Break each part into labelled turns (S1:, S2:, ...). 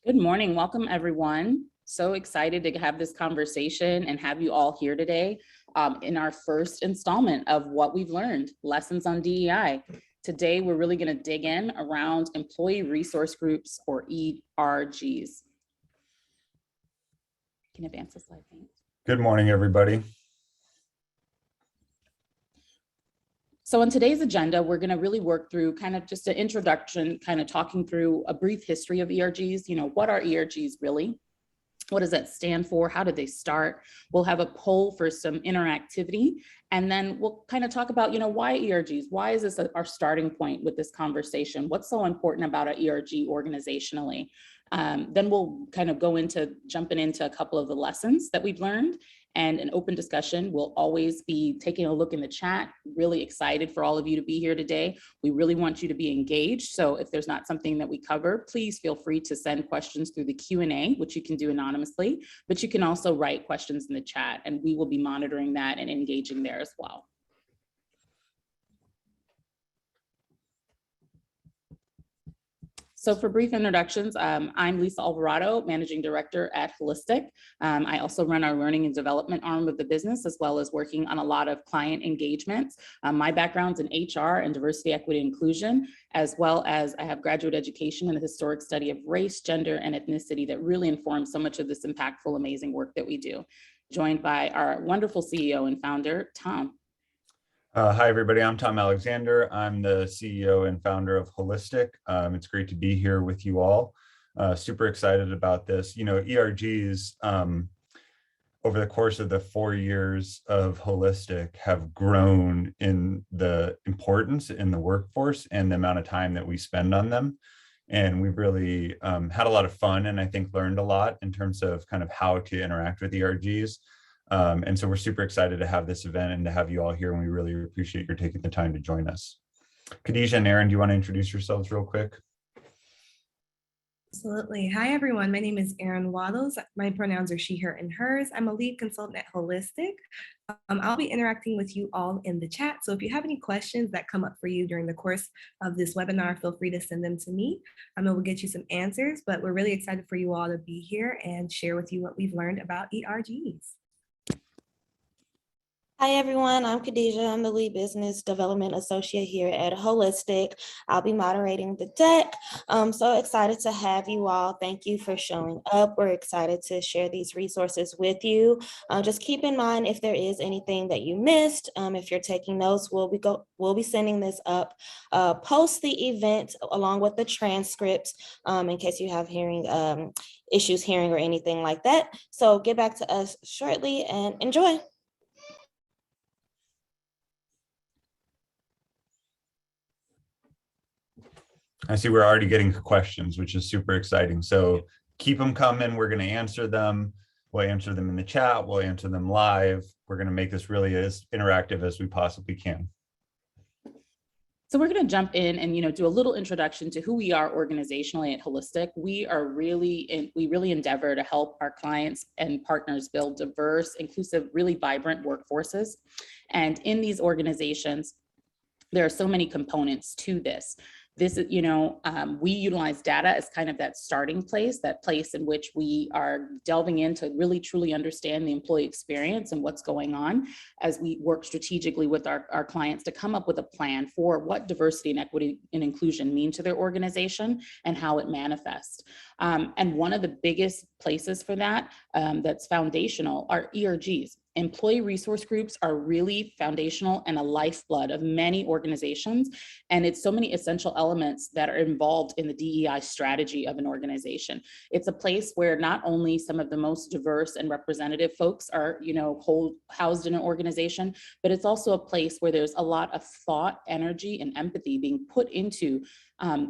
S1: Good morning. Welcome, everyone. So excited to have this conversation and have you all here today in our first installment of what we've learned, lessons on DEI. Today, we're really going to dig in around employee resource groups, or ERGs. Can advance the slide, thanks.
S2: Good morning, everybody.
S1: So on today's agenda, we're going to really work through kind of just an introduction, kind of talking through a brief history of ERGs. What are ERGs really? What does that stand for? How did they start? We'll have a poll for some interactivity, and then we'll kind of talk about, why ERGs? Why is this our starting point with this conversation? What's so important about an ERG organizationally? Then we'll kind of jumping into a couple of the lessons that we've learned, and an open discussion. We'll always be taking a look in the chat. Really excited for all of you to be here today. We really want you to be engaged. So if there's not something that we cover, please feel free to send questions through the Q&A, which you can do anonymously, but you can also write questions in the chat, and we will be monitoring that and engaging there as well. So for brief introductions, I'm Lisa Alvarado, Managing Director at Holistic. I also run our learning and development arm of the business, as well as working on a lot of client engagements. My background's in HR and diversity, equity, inclusion, as well as I have graduate education in the historic study of race, gender, and ethnicity that really informs so much of this impactful, amazing work that we do. Joined by our wonderful CEO and founder, Tom.
S2: Hi, everybody. I'm Tom Alexander. I'm the CEO and founder of Holistic. It's great to be here with you all. Super excited about this. ERGs, over the course of the 4 years of Holistic, have grown in the importance in the workforce and the amount of time that we spend on them. And we've really had a lot of fun, and I think learned a lot in terms of kind of how to interact with ERGs. And so we're super excited to have this event and to have you all here, and we really appreciate your taking the time to join us. Khadijah and Aaron, do you want to introduce yourselves real quick?
S3: Absolutely. Hi, everyone. My name is Erin Waddles. My pronouns are she, her, and hers. I'm a lead consultant at Holistic. I'll be interacting with you all in the chat. So if you have any questions that come up for you during the course of this webinar, feel free to send them to me. We'll get you some answers, but we're really excited for you all to be here and share with you what we've learned about ERGs.
S4: Hi, everyone. I'm Khadijah. I'm the lead business development associate here at Holistic. I'll be moderating the deck. I'm so excited to have you all. Thank you for showing up. We're excited to share these resources with you. Just keep in mind if there is anything that you missed. If you're taking notes, we'll be sending this up post the event along with the transcript in case you have issues hearing or anything like that. So get back to us shortly and enjoy.
S2: I see we're already getting questions, which is super exciting. So keep them coming. We're going to answer them. We'll answer them in the chat. We'll answer them live. We're going to make this really as interactive as we possibly can.
S1: So we're going to jump in and do a little introduction to who we are organizationally at Holistic. We really endeavor to help our clients and partners build diverse, inclusive, really vibrant workforces. And in these organizations, there are so many components to this. This is, we utilize data as kind of that starting place, that place in which we are delving in to really truly understand the employee experience and what's going on as we work strategically with our clients to come up with a plan for what diversity and equity and inclusion mean to their organization and how it manifests. And one of the biggest places for that that's foundational are ERGs. Employee resource groups are really foundational and a lifeblood of many organizations. And it's so many essential elements that are involved in the DEI strategy of an organization. It's a place where not only some of the most diverse and representative folks are, housed in an organization, but it's also a place where there's a lot of thought, energy, and empathy being put into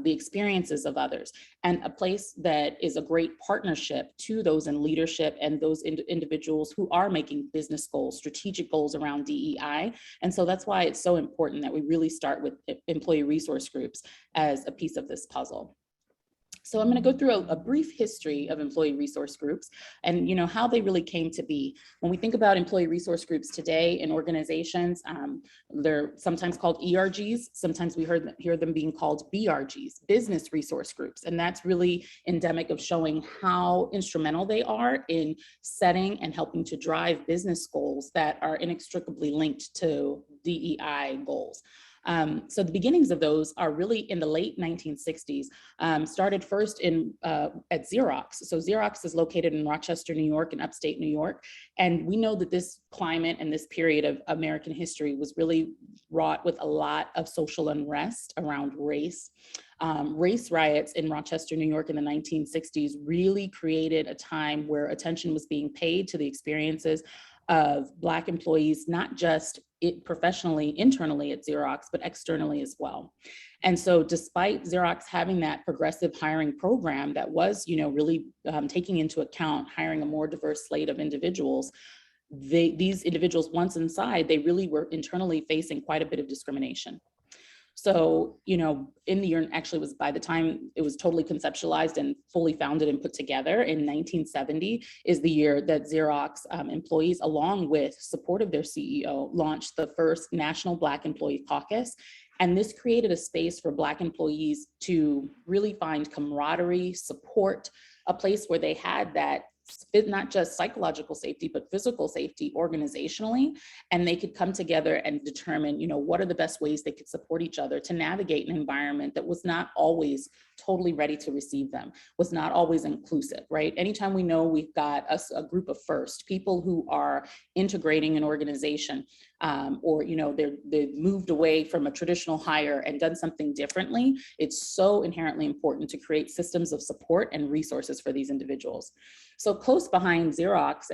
S1: the experiences of others, and a place that is a great partnership to those in leadership and those individuals who are making business goals, strategic goals around DEI. And so that's why it's so important that we really start with employee resource groups as a piece of this puzzle. So I'm going to go through a brief history of employee resource groups and how they really came to be. When we think about employee resource groups today in organizations, they're sometimes called ERGs. Sometimes we hear them being called BRGs, business resource groups. And that's really endemic of showing how instrumental they are in setting and helping to drive business goals that are inextricably linked to DEI goals. So the beginnings of those are really in the late 1960s, started first at Xerox. So Xerox is located in Rochester, New York, in upstate New York. And we know that this climate and this period of American history was really wrought with a lot of social unrest around race. Race riots in Rochester, New York in the 1960s really created a time where attention was being paid to the experiences of Black employees, not just professionally, internally at Xerox, but externally as well. And so despite Xerox having that progressive hiring program that was, really taking into account hiring a more diverse slate of individuals, these individuals, once inside, they really were internally facing quite a bit of discrimination. So, in the year, actually was by the time it was totally conceptualized and fully founded and put together in 1970 is the year that Xerox employees, along with support of their CEO, launched the first National Black Employee Caucus. And this created a space for Black employees to really find camaraderie, support, a place where they had that not just psychological safety, but physical safety organizationally, and they could come together and determine, what are the best ways they could support each other to navigate an environment that was not always totally ready to receive them, was not always inclusive, right? Anytime we know we've got a group of first, people who are integrating an organization, or they've moved away from a traditional hire and done something differently, it's so inherently important to create systems of support and resources for these individuals. So close behind Xerox,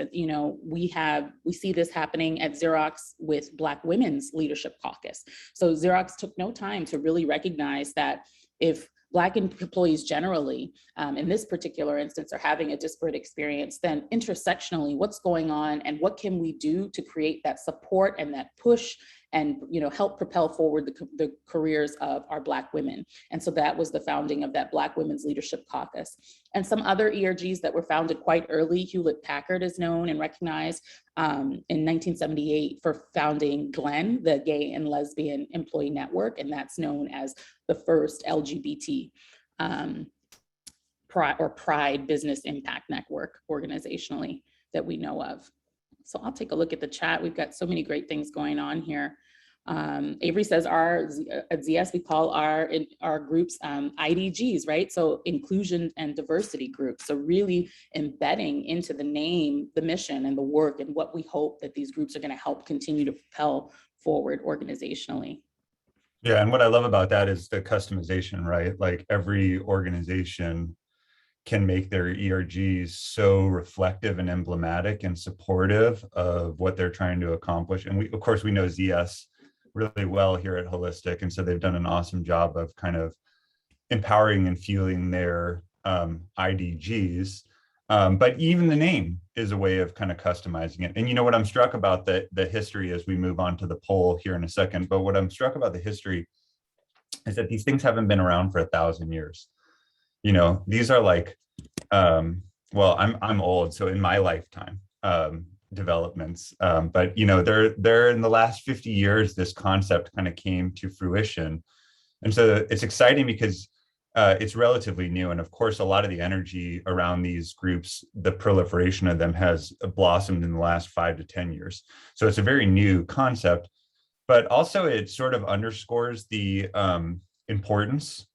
S1: we see this happening at Xerox with Black Women's Leadership Caucus. So Xerox took no time to really recognize that if Black employees generally, in this particular instance, are having a disparate experience, then intersectionally, what's going on and what can we do to create that support and that push and help propel forward the careers of our Black women. And so that was the founding of that Black Women's Leadership Caucus. And some other ERGs that were founded quite early, Hewlett-Packard is known and recognized in 1978 for founding GLEN, the Gay and Lesbian Employee Network, and that's known as the first LGBT Pride Business Impact Network organizationally that we know of. So I'll take a look at the chat. We've got so many great things going on here. Avery says at ZS, we call our groups IDGs, right? So inclusion and diversity groups. So really embedding into the name, the mission and the work and what we hope that these groups are going to help continue to propel forward organizationally.
S2: Yeah, and what I love about that is the customization, right? Like every organization can make their ERGs so reflective and emblematic and supportive of what they're trying to accomplish. And we, of course, we know ZS really well here at Holistic. And so they've done an awesome job of kind of empowering and fueling their IDGs. But even the name is a way of kind of customizing it. And what I'm struck about the history as we move on to the poll here in a second, but what I'm struck about the history is that these things haven't been around for 1,000 years. These are like, well, I'm old, so in my lifetime, developments, but they're in the last 50 years, this concept kind of came to fruition. And so it's exciting because it's relatively new. And of course, a lot of the energy around these groups, the proliferation of them has blossomed in the last 5 to 10 years. So it's a very new concept, but also it sort of underscores the importance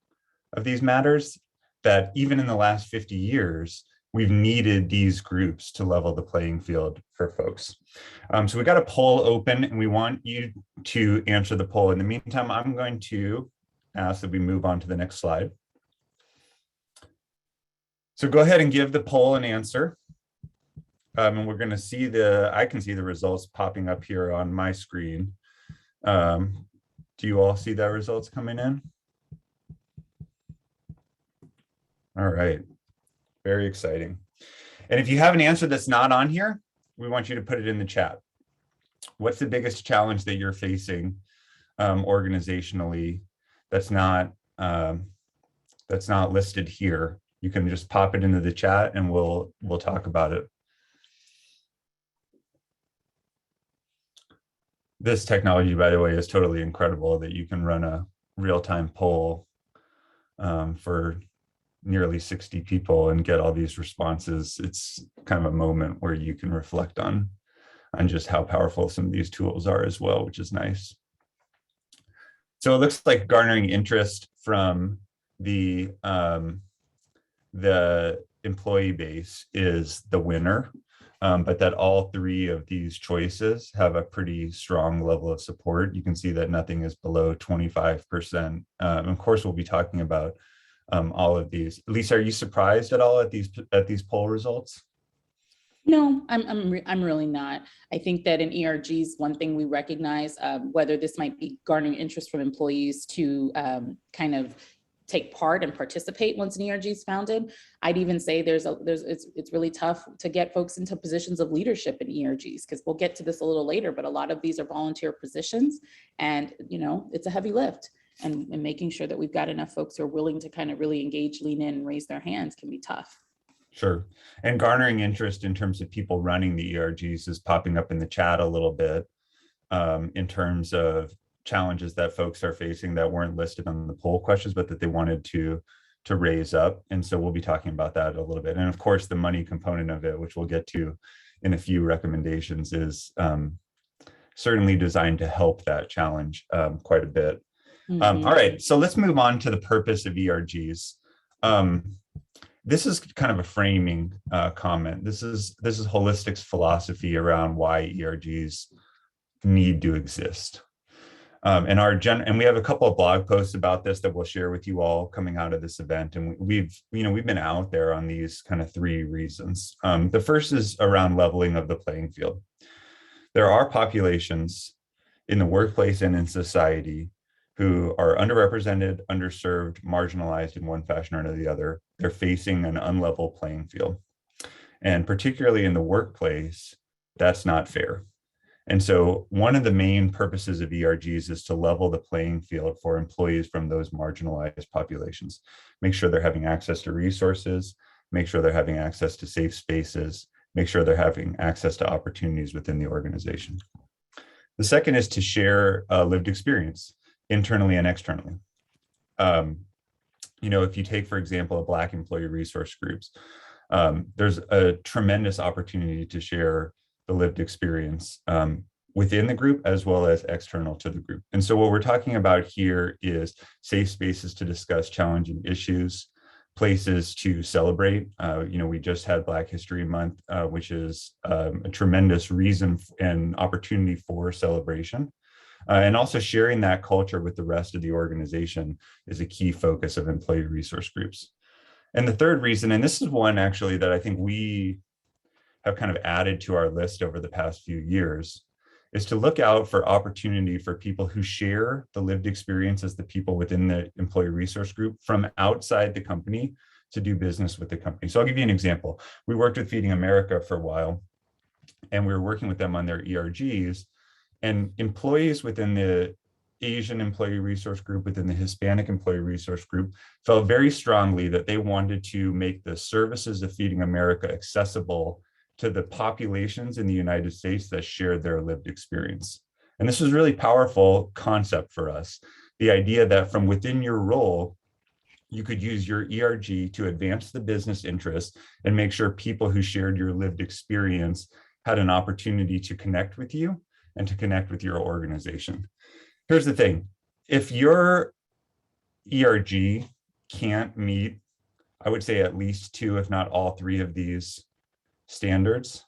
S2: of these matters, that even in the last 50 years, we've needed these groups to level the playing field for folks. So we got a poll open and we want you to answer the poll. In the meantime, I'm going to ask that we move on to the next slide. So go ahead and give the poll an answer. And we're gonna see I can see the results popping up here on my screen. Do you all see the results coming in? All right, very exciting. And if you have an answer that's not on here, we want you to put it in the chat. What's the biggest challenge that you're facing organizationally that's not listed here you can just pop it into the chat and we'll talk about it. This technology, by the way, is totally incredible that you can run a real-time poll for nearly 60 people and get all these responses. It's kind of a moment where you can reflect on just how powerful some of these tools are as well, which is nice. So it looks like garnering interest from the employee base is the winner, but that all three of these choices have a pretty strong level of support. You can see that nothing is below 25%. Of course, we'll be talking about all of these. Lisa, are you surprised at all at these poll results?
S1: No, I'm really not. I think that in ERGs, one thing we recognize, whether this might be garnering interest from employees to kind of take part and participate once an ERG is founded. I'd even say it's really tough to get folks into positions of leadership in ERGs, because we'll get to this a little later, but a lot of these are volunteer positions, and it's a heavy lift. And making sure that we've got enough folks who are willing to kind of really engage, lean in, and raise their hands can be tough.
S2: Sure. And garnering interest in terms of people running the ERGs is popping up in the chat a little bit in terms of challenges that folks are facing that weren't listed on the poll questions, but that they wanted to raise up. And so we'll be talking about that a little bit. And of course, the money component of it, which we'll get to in a few recommendations, is certainly designed to help that challenge quite a bit. All right, so let's move on to the purpose of ERGs. This is kind of a framing comment. This is Holistic's philosophy around why ERGs need to exist. And we have a couple of blog posts about this that we'll share with you all coming out of this event. And we've been out there on these kind of three reasons. The first is around leveling of the playing field. There are populations in the workplace and in society who are underrepresented, underserved, marginalized in one fashion or the other. They're facing an unlevel playing field. And particularly in the workplace, that's not fair. And so one of the main purposes of ERGs is to level the playing field for employees from those marginalized populations. Make sure they're having access to resources, make sure they're having access to safe spaces, make sure they're having access to opportunities within the organization. The second is to share lived experience, internally and externally. If you take, for example, Black employee resource groups, there's a tremendous opportunity to share the lived experience within the group as well as external to the group. And so what we're talking about here is safe spaces to discuss challenging issues, places to celebrate. We just had Black History Month, which is a tremendous reason and opportunity for celebration. And also sharing that culture with the rest of the organization is a key focus of employee resource groups. And the third reason, and this is one actually that I think we have kind of added to our list over the past few years, is to look out for opportunity for people who share the lived experience as the people within the employee resource group from outside the company to do business with the company. So I'll give you an example. We worked with Feeding America for a while, and we were working with them on their ERGs. And employees within the Asian employee resource group, within the Hispanic employee resource group, felt very strongly that they wanted to make the services of Feeding America accessible to the populations in the United States that shared their lived experience. And this was a really powerful concept for us. The idea that from within your role, you could use your ERG to advance the business interest and make sure people who shared your lived experience had an opportunity to connect with you and to connect with your organization. Here's the thing. If your ERG can't meet, I would say at least two, if not all three of these standards,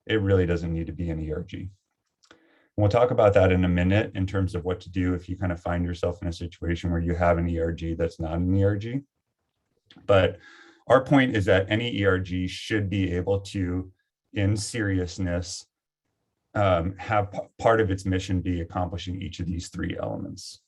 S2: it really doesn't need to be an ERG. And we'll talk about that in a minute in terms of what to do if you kind of find yourself in a situation where you have an ERG that's not an ERG. But our point is that any ERG should be able to, in seriousness, have part of its mission be accomplishing each of these three elements.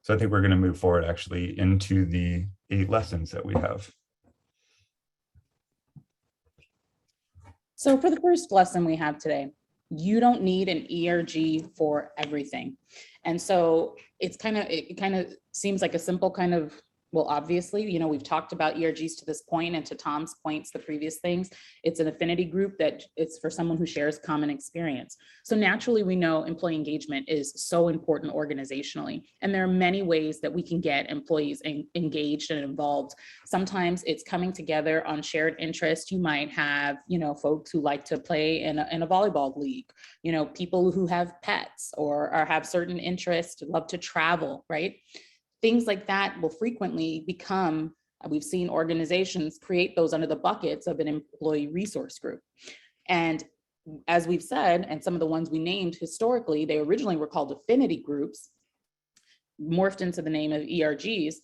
S2: So I think we're going to move forward actually into the 8 lessons that we have.
S1: So for the first lesson we have today, You don't need an ERG for everything. And so it kind of seems like a simple kind of, well, obviously, we've talked about ERGs to this point, and to Tom's points, the previous things, it's an affinity group that it's for someone who shares common experience. So naturally, we know employee engagement is so important organizationally, and there are many ways that we can get employees engaged and involved. Sometimes it's coming together on shared interest. You might have, folks who like to play in a volleyball league, people who have pets or have certain interests, love to travel, right? Things like that will frequently become, we've seen organizations create those under the buckets of an employee resource group. And as we've said, and some of the ones we named historically, they originally were called affinity groups, morphed into the name of ERGs.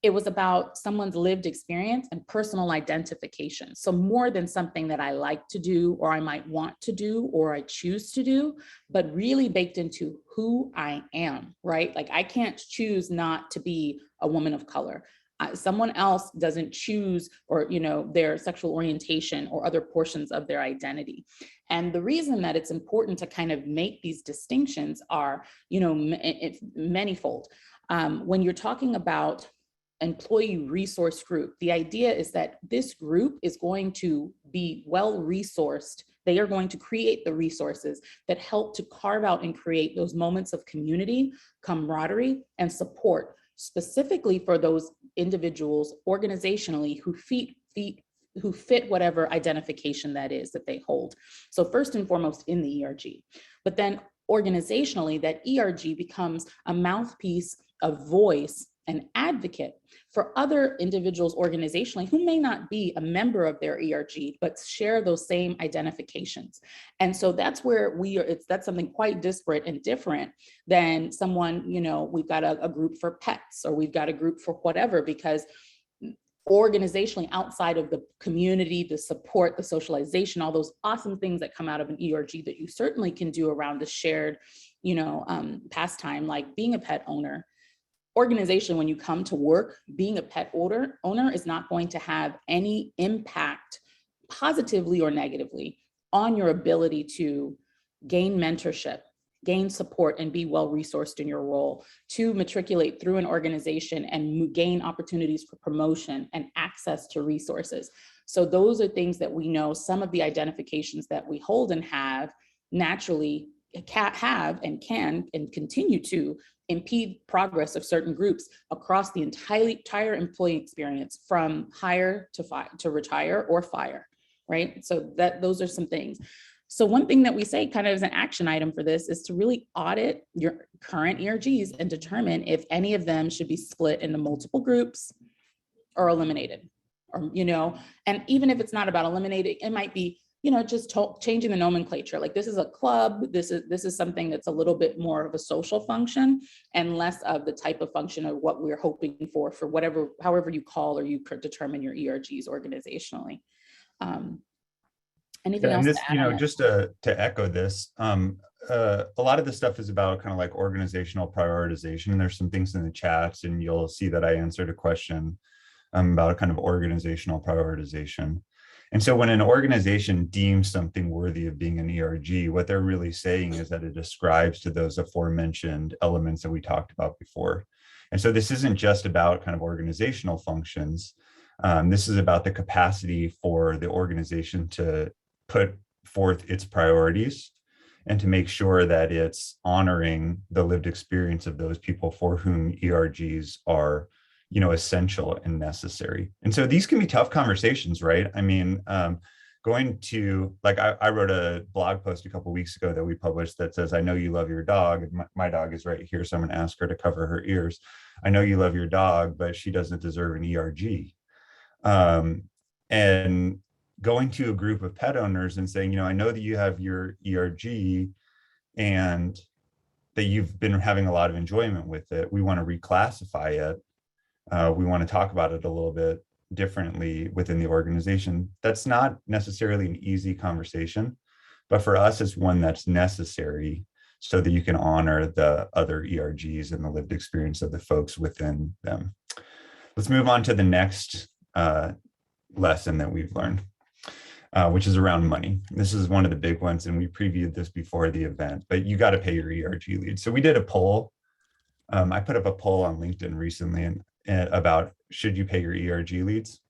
S1: It was about someone's lived experience and personal identification. So more than something that I like to do, or I might want to do, or I choose to do, but really baked into who I am, right? Like I can't choose not to be a woman of color. Someone else doesn't choose, or, their sexual orientation or other portions of their identity. And the reason that it's important to kind of make these distinctions are, it's manifold. When you're talking about employee resource group, the idea is that this group is going to be well resourced. They are going to create the resources that help to carve out and create those moments of community, camaraderie, and support, specifically for those individuals organizationally who fit whatever identification that is that they hold. So first and foremost in the ERG, but then organizationally, that ERG becomes a mouthpiece, a voice, an advocate for other individuals organizationally who may not be a member of their ERG, but share those same identifications. And so that's where that's something quite disparate and different than someone, we've got a group for pets, or we've got a group for whatever, because organizationally outside of the community, the support, the socialization, all those awesome things that come out of an ERG that you certainly can do around a shared, pastime, like being a pet owner. Organizationally, when you come to work, being a pet owner is not going to have any impact, positively or negatively, on your ability to gain mentorship, gain support, and be well resourced in your role, to matriculate through an organization and gain opportunities for promotion and access to resources. So those are things that we know some of the identifications that we hold and have naturally have and can and continue to impede progress of certain groups across the entire employee experience, from hire to retire or fire, right? So those are some things. So one thing that we say kind of as an action item for this is to really audit your current ERGs and determine if any of them should be split into multiple groups or eliminated, or, and even if it's not about eliminating, it might be, just changing the nomenclature. Like this is a club, this is something that's a little bit more of a social function and less of the type of function of what we're hoping for however you call or you determine your ERGs organizationally. Anything else
S2: this,
S1: to add?
S2: just to echo this, a lot of this stuff is about kind of like organizational prioritization. There's some things in the chats, and you'll see that I answered a question about a kind of organizational prioritization. And so when an organization deems something worthy of being an ERG, what they're really saying is that it ascribes to those aforementioned elements that we talked about before. And so this isn't just about kind of organizational functions. This is about the capacity for the organization to put forth its priorities and to make sure that it's honoring the lived experience of those people for whom ERGs are essential and necessary. And so these can be tough conversations, right? I mean, going to, like, I wrote a blog post a couple of weeks ago that we published that says, I know you love your dog. My dog is right here, so I'm gonna ask her to cover her ears. I know you love your dog, but she doesn't deserve an ERG. And going to a group of pet owners and saying, I know that you have your ERG and that you've been having a lot of enjoyment with it. We want to reclassify it. We want to talk about it a little bit differently within the organization. That's not necessarily an easy conversation, but for us, it's one that's necessary so that you can honor the other ERGs and the lived experience of the folks within them. Let's move on to the next lesson that we've learned. which is around money. This is one of the big ones, and we previewed this before the event, but you got to pay your ERG lead. So we did a poll. I put up a poll on LinkedIn recently and about should you pay your ERG leads?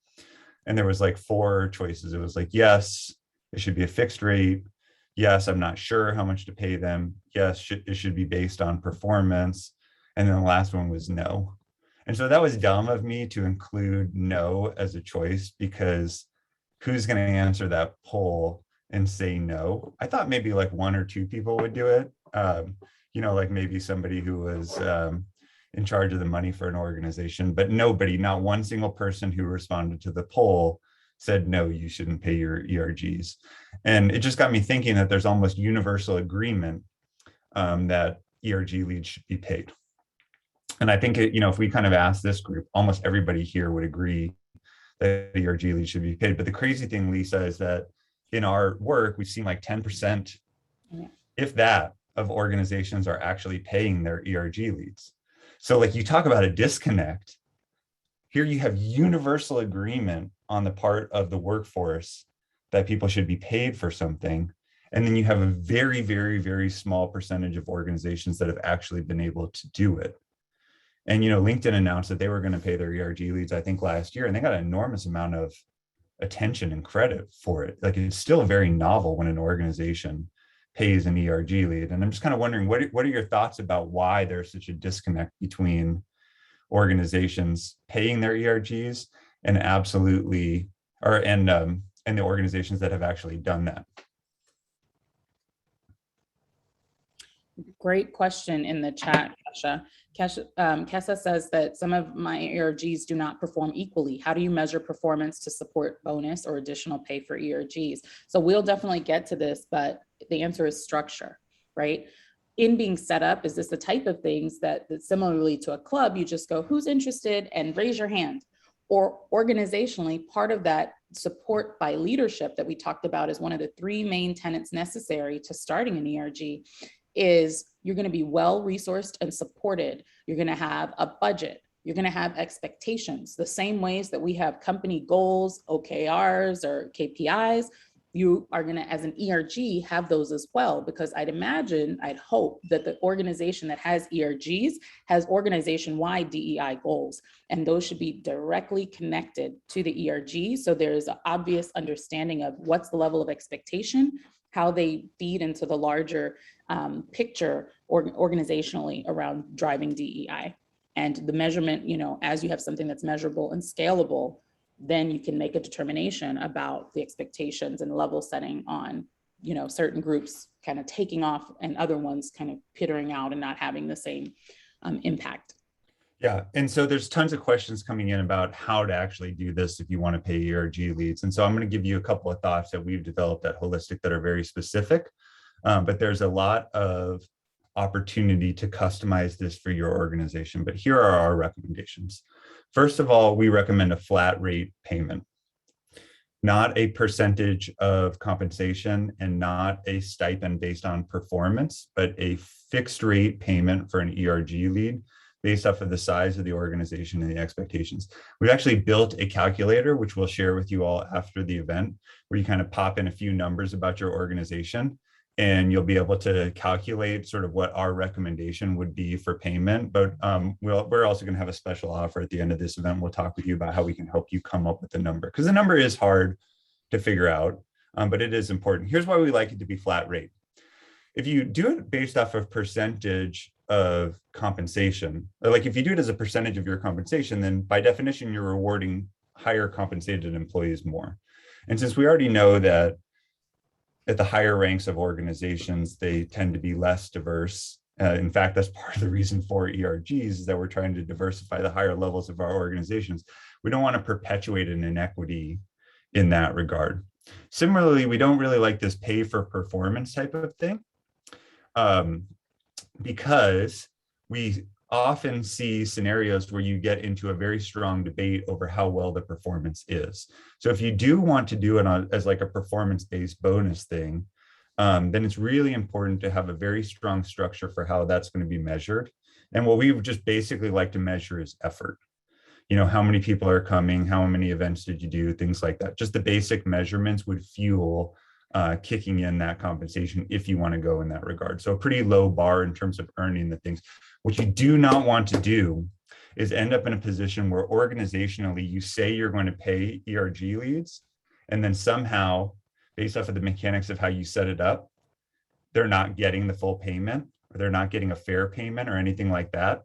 S2: And there was like 4 choices. It was like, yes, it should be a fixed rate. Yes, I'm not sure how much to pay them. Yes, it should be based on performance. And then the last one was no. And so that was dumb of me to include no as a choice, because who's going to answer that poll and say no? I thought maybe like 1 or 2 people would do it. Like maybe somebody who was in charge of the money for an organization, but nobody, not one single person who responded to the poll said, no, you shouldn't pay your ERGs. And it just got me thinking that there's almost universal agreement that ERG leads should be paid. And I think, if we kind of ask this group, almost everybody here would agree that ERG leads should be paid. But the crazy thing, Lisa, is that in our work, we've seen like 10%, if that, of organizations are actually paying their ERG leads. So like you talk about a disconnect, here you have universal agreement on the part of the workforce that people should be paid for something. And then you have a very, very, very small percentage of organizations that have actually been able to do it. And, LinkedIn announced that they were going to pay their ERG leads, I think last year, and they got an enormous amount of attention and credit for it. Like it's still very novel when an organization pays an ERG lead. And I'm just kind of wondering, what are your thoughts about why there's such a disconnect between organizations paying their ERGs and the organizations that have actually done that?
S1: Great question in the chat, Kesha. Kessa says that some of my ERGs do not perform equally. How do you measure performance to support bonus or additional pay for ERGs? So we'll definitely get to this, but the answer is structure, right? In being set up, is this the type of things that similarly to a club, you just go, who's interested and raise your hand? Or organizationally, part of that support by leadership that we talked about is one of the 3 main tenets necessary to starting an ERG is you're going to be well resourced and supported. You're going to have a budget. You're going to have expectations. The same ways that we have company goals, OKRs or KPIs, you are going to, as an ERG, have those as well, because I'd hope that the organization that has ERGs has organization-wide DEI goals, and those should be directly connected to the ERG. So there's an obvious understanding of what's the level of expectation, how they feed into the larger picture organizationally around driving DEI. And the measurement, as you have something that's measurable and scalable, then you can make a determination about the expectations and level setting on, certain groups kind of taking off and other ones kind of petering out and not having the same impact.
S2: Yeah, and so there's tons of questions coming in about how to actually do this if you want to pay ERG leads. And so I'm going to give you a couple of thoughts that we've developed at Holistic that are very specific, but there's a lot of opportunity to customize this for your organization. But here are our recommendations. First of all, we recommend a flat rate payment, not a percentage of compensation and not a stipend based on performance, but a fixed rate payment for an ERG lead based off of the size of the organization and the expectations. We've actually built a calculator, which we'll share with you all after the event, where you kind of pop in a few numbers about your organization, and you'll be able to calculate sort of what our recommendation would be for payment. But we're also going to have a special offer at the end of this event. We'll talk with you about how we can help you come up with the number, because the number is hard to figure out, but it is important. Here's why we like it to be flat rate. If you do it based off of percentage of compensation, or like if you do it as a percentage of your compensation, then by definition, you're rewarding higher compensated employees more. And since we already know that at the higher ranks of organizations, they tend to be less diverse. In fact, that's part of the reason for ERGs is that we're trying to diversify the higher levels of our organizations. We don't want to perpetuate an inequity in that regard. Similarly, we don't really like this pay for performance type of thing, because we often see scenarios where you get into a very strong debate over how well the performance is. So if you do want to do it as like a performance-based bonus thing, then it's really important to have a very strong structure for how that's going to be measured. And what we would just basically like to measure is effort. how many people are coming, how many events did you do, things like that. Just the basic measurements would fuel kicking in that compensation if you want to go in that regard. So a pretty low bar in terms of earning the things. What you do not want to do is end up in a position where organizationally you say you're going to pay ERG leads, and then somehow, based off of the mechanics of how you set it up, they're not getting the full payment, or they're not getting a fair payment or anything like that.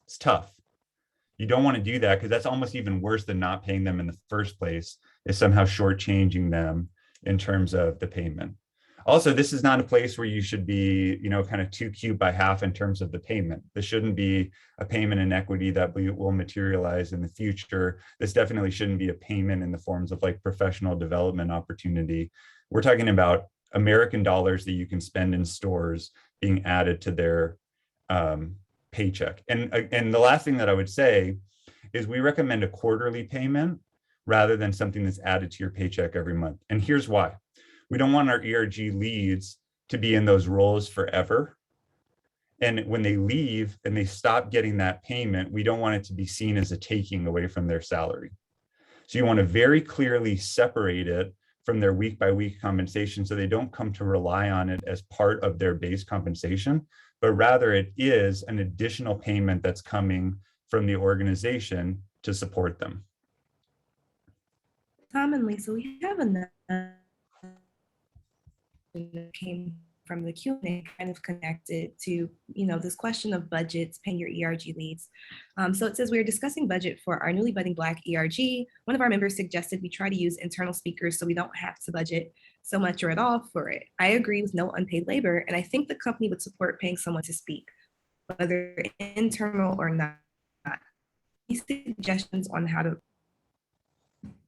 S2: It's tough. You don't want to do that, because that's almost even worse than not paying them in the first place, is somehow shortchanging them in terms of the payment. Also, this is not a place where you should be, kind of too cute by half in terms of the payment. This shouldn't be a payment in equity that will materialize in the future. This definitely shouldn't be a payment in the forms of like professional development opportunity. We're talking about American dollars that you can spend in stores being added to their paycheck. And the last thing that I would say is we recommend a quarterly payment rather than something that's added to your paycheck every month. And here's why. We don't want our ERG leads to be in those roles forever. And when they leave and they stop getting that payment, we don't want it to be seen as a taking away from their salary. So you want to very clearly separate it from their week by week compensation, so they don't come to rely on it as part of their base compensation, but rather it is an additional payment that's coming from the organization to support them.
S3: Commonly, so we have another that came from the Q&A, kind of connected to this question of budgets, paying your ERG leads. So it says, we are discussing budget for our newly budding Black ERG. One of our members suggested we try to use internal speakers so we don't have to budget so much or at all for it. I agree with no unpaid labor, and I think the company would support paying someone to speak, whether internal or not. Any suggestions on how to?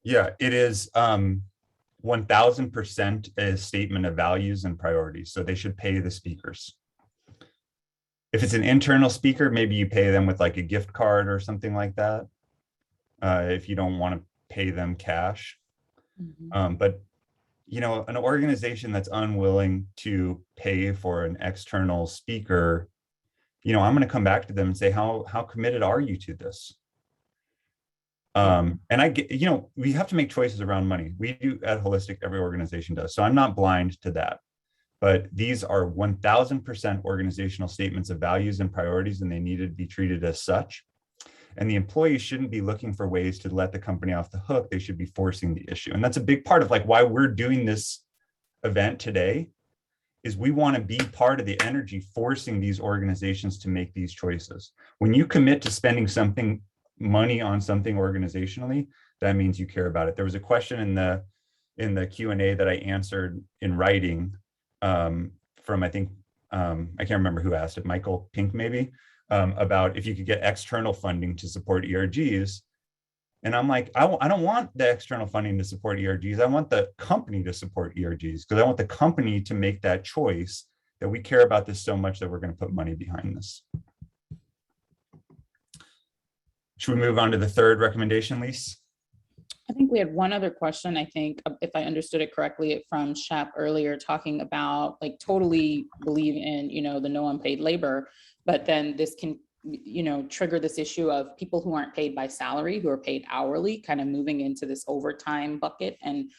S2: Yeah, it is 1000% a statement of values and priorities. So they should pay the speakers. If it's an internal speaker, maybe you pay them with like a gift card or something like that. If you don't want to pay them cash. But an organization that's unwilling to pay for an external speaker, I'm going to come back to them and say, how committed are you to this? And I get, we have to make choices around money. We do at Holistic, every organization does. So I'm not blind to that. But these are 1000% organizational statements of values and priorities, and they need to be treated as such. And the employees shouldn't be looking for ways to let the company off the hook. They should be forcing the issue. And that's a big part of like why we're doing this event today, is we want to be part of the energy forcing these organizations to make these choices. When you commit to spending money on something organizationally, that means you care about it. There was a question in the Q&A that I answered in writing from, I think, I can't remember who asked it, Michael Pink maybe, about if you could get external funding to support ERGs. And I'm like, I don't want the external funding to support ERGs. I want the company to support ERGs, because I want the company to make that choice that we care about this so much that we're going to put money behind this. Should we move on to the third recommendation, Lise?
S1: I think we had one other question, I think, if I understood it correctly, from Shep earlier, talking about like totally believe in, the no unpaid labor, but then this can, trigger this issue of people who aren't paid by salary, who are paid hourly, kind of moving into this overtime bucket. And,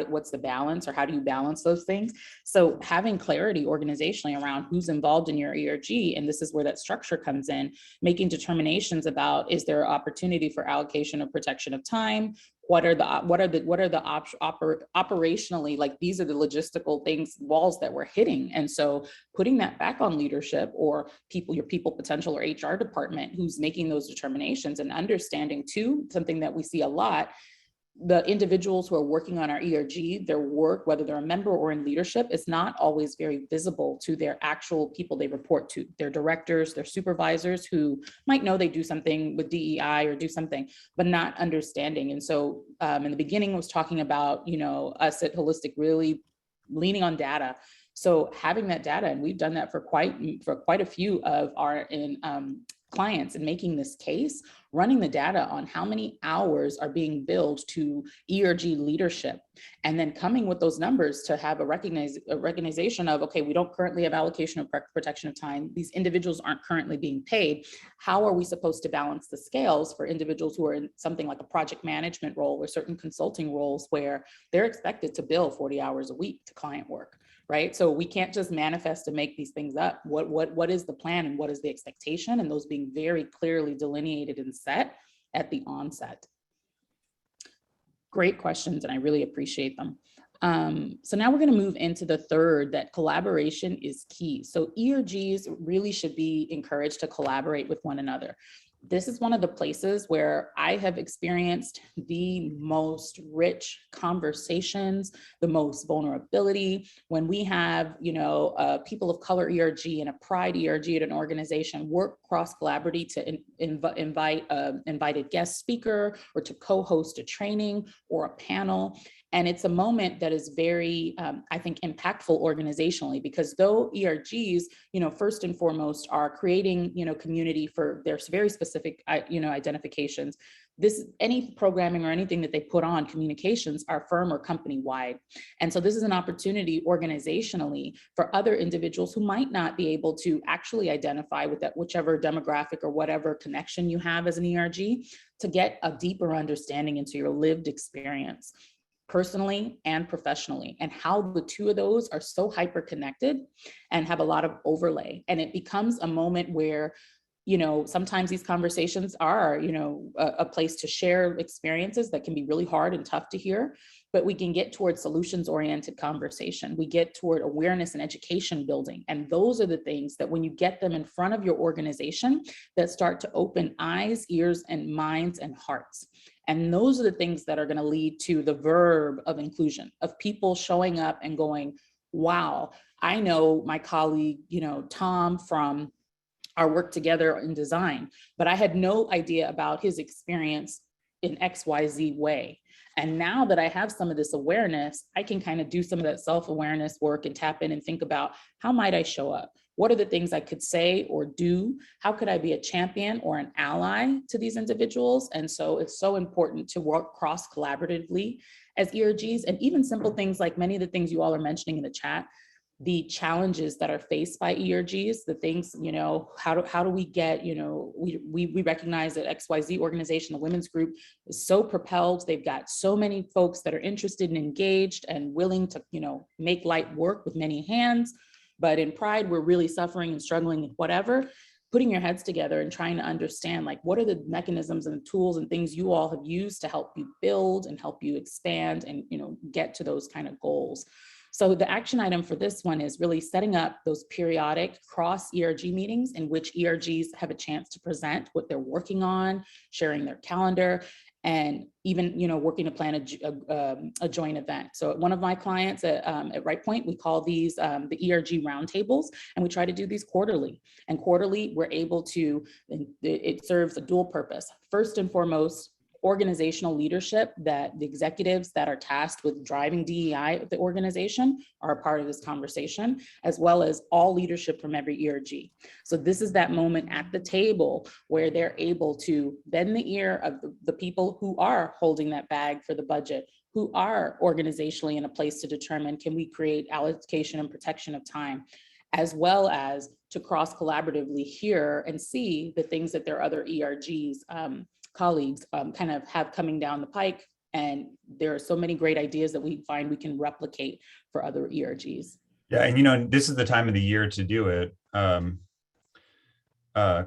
S1: what's the balance, or how do you balance those things? So having clarity organizationally around who's involved in your ERG, and this is where that structure comes in, making determinations about, is there opportunity for allocation or protection of time? What are the operationally, like, these are the logistical things, walls that we're hitting. And so putting that back on leadership or your people potential or HR department who's making those determinations, and understanding too, something that we see a lot, the individuals who are working on our ERG, their work, whether they're a member or in leadership, is not always very visible to their actual people they report to, their directors, their supervisors, who might know they do something with DEI or do something, but not understanding. And so in the beginning, I was talking about, us at Holistic really leaning on data. So having that data, and we've done that for quite a few of our clients, and making this case running the data on how many hours are being billed to ERG leadership, and then coming with those numbers to have a recognition of, okay, we don't currently have allocation of protection of time. These individuals aren't currently being paid. How are we supposed to balance the scales for individuals who are in something like a project management role or certain consulting roles where they're expected to bill 40 hours a week to client work, right? So we can't just manifest and make these things up. What is the plan and what is the expectation? And those being very clearly delineated and set at the onset. Great questions, and I really appreciate them. So now we're going to move into the third, that collaboration is key. So ERGs really should be encouraged to collaborate with one another. This is one of the places where I have experienced the most rich conversations, the most vulnerability. When we have, people of color ERG and a pride ERG at an organization work cross-collaboratively to invite an invited guest speaker or to co-host a training or a panel. And it's a moment that is very, I think, impactful organizationally, because though ERGs, first and foremost are creating, community for their very specific, identifications. Any programming or anything that they put on communications are firm or company wide. And so this is an opportunity organizationally for other individuals who might not be able to actually identify with that, whichever demographic or whatever connection you have as an ERG, to get a deeper understanding into your lived experience, personally and professionally, and how the two of those are so hyper connected and have a lot of overlay. And it becomes a moment where, sometimes these conversations are, a place to share experiences that can be really hard and tough to hear, but we can get toward solutions-oriented conversation. We get toward awareness and education building. And those are the things that when you get them in front of your organization, that start to open eyes, ears, and minds and hearts. And those are the things that are going to lead to the verb of inclusion, of people showing up and going, wow, I know my colleague, Tom, from our work together in design, but I had no idea about his experience in XYZ way. And now that I have some of this awareness, I can kind of do some of that self-awareness work and tap in and think about, how might I show up? What are the things I could say or do? How could I be a champion or an ally to these individuals? And so it's so important to work cross-collaboratively as ERGs, and even simple things like many of the things you all are mentioning in the chat, the challenges that are faced by ERGs, the things, how do we get, we recognize that XYZ organization, the women's group, is so propelled. They've got so many folks that are interested and engaged and willing to, make light work with many hands. But in Pride, we're really suffering and struggling with whatever. Putting your heads together and trying to understand, like, what are the mechanisms and tools and things you all have used to help you build and help you expand and, get to those kind of goals. So the action item for this one is really setting up those periodic cross ERG meetings in which ERGs have a chance to present what they're working on, sharing their calendar, and even, working to plan a joint event. So one of my clients at Right Point, we call these the ERG roundtables, and we try to do these quarterly. And quarterly, we're able to, it serves a dual purpose. First and foremost, organizational leadership, that the executives that are tasked with driving DEI of the organization are a part of this conversation, as well as all leadership from every ERG. So this is that moment at the table where they're able to bend the ear of the people who are holding that bag for the budget, who are organizationally in a place to determine, can we create allocation and protection of time, as well as to cross collaboratively hear and see the things that their other ERGs colleagues kind of have coming down the pike. And there are so many great ideas that we find we can replicate for other ERGs.
S2: Yeah, and this is the time of the year to do it. Can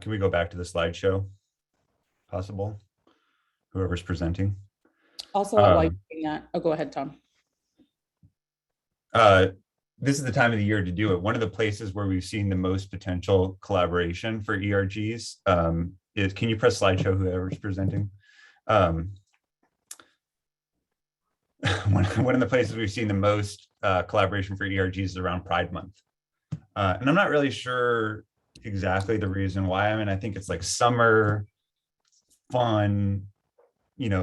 S2: we go back to the slideshow? Possible? Whoever's presenting.
S1: Also, while you're doing that, go ahead, Tom.
S2: This is the time of the year to do it. One of the places where we've seen the most potential collaboration for ERGs is, can you press slideshow, whoever's presenting? One of the places we've seen the most collaboration for ERGs is around Pride Month. And I'm not really sure exactly the reason why. I mean, I think it's like summer, fun,